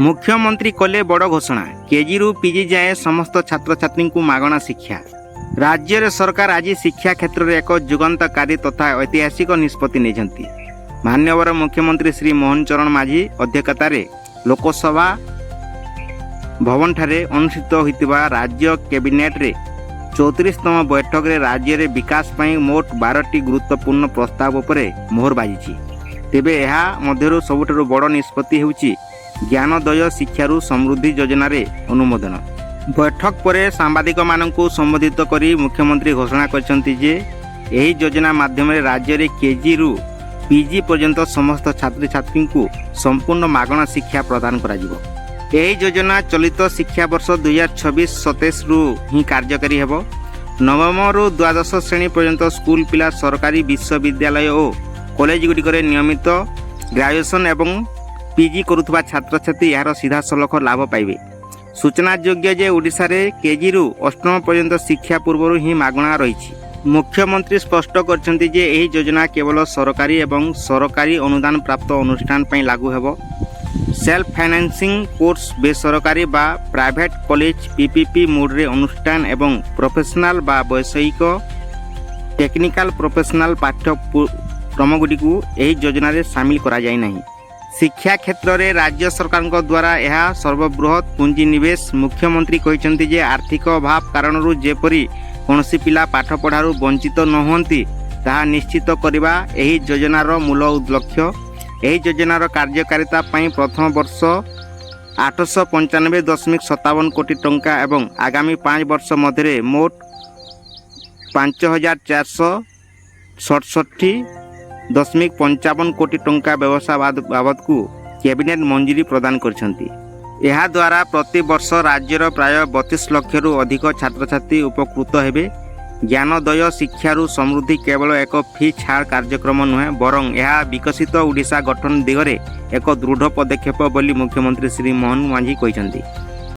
मुख्यमंत्री कले बड़ घोषणा केजी रु पीजी जाए समस्त छात्र छात्री को मागणा शिक्षा। राज्य सरकार आज शिक्षा क्षेत्र में एक जुगंतकारी तथा ऐतिहासिक निष्पत्ति नहीं। मान्यवर मुख्यमंत्री श्री मोहन चरण माझी अध्यक्षतार लोकसभा भवन ठारे अनुष्ठित होता राज्य कैबिनेट रे 34तम बैठक रे राज्य रे विकास पई मोट 12टी गुरुत्वपूर्ण प्रस्ताव उपरे मोहर बाजी। तेबे यह मध्यरु सबुठारु बड़ निष्पत्ति होउची ज्ञानोदय शिक्षारु समृद्धि योजना रे अनुमोदन। बैठक पर सांबादिक मानकु संबोधित करी मुख्यमंत्री घोषणा करछंती जे एही योजना माध्यम रे राज्य रे केजी रु पीजी पर्यंत समस्त छात्र छात्री को संपूर्ण मागणा शिक्षा प्रदान करा जिवो। एही योजना चलित शिक्षा वर्ष 2026-27 रु ही कार्यकारी हेबो। नवम रु द्वादश श्रेणी पर्यंत स्कूल पिला सरकारी विश्वविद्यालय और कॉलेज गुड़िकरे नियमित ग्रेजुएशन एवं पीजी करुवा छात्र छात्री यार सीधा सलख लाभ पाइबे। सूचना योग्य जे ओडिशा रे केजी रु अष्टम पर्यंत शिक्षा पूर्व ही मागणा रही। मुख्यमंत्री स्पष्ट करछंती जे एही योजना केवल सरकारी एवं सरकारी अनुदान प्राप्त अनुष्ठान पई लागू हेबो। सेल्फ फाइनेंसिंग कोर्स बेसरकारी बा प्राइवेट कॉलेज पीपीपी मोड रे अनुष्ठान एवं प्रोफेशनल बा वैषयिक टेक्निकल प्रोफेशनल पाठ्यक्रम गुडी को एही योजना रे शामिल करा जाय नहीं। शिक्षा क्षेत्र में राज्य सरकार द्वारा यह सर्वबृहत पुंजी निवेश। मुख्यमंत्री कहते जे आर्थिक अभाव कारण जेपरी कौनसी पिला पाठ पढ़ारू वंचित न होती ताहा निश्चित करने यही योजनार मूल लक्ष्य। यही योजनार कार्यकारिता पई प्रथम वर्ष 895.57 कोटी टंका एवं आगामी 5 वर्ष मध्य मोट 5467.55 कोटी टंका व्यवसाय बाबद को कैबिनेट मंजूरी प्रदान करछंती। यह द्वारा प्रति वर्ष राज्यर प्राय 32 लाख रु अधिक छात्र छात्री उपकृत हेबे। ज्ञानोदय शिक्षारु समृद्धि केवल एक फी छाड़ कार्यक्रम नुहे बरं यह विकसित ओडिशा गठन दिगरे एक दृढ़ पदक्षेप बोली मुख्यमंत्री श्री मोहन माझी कहते।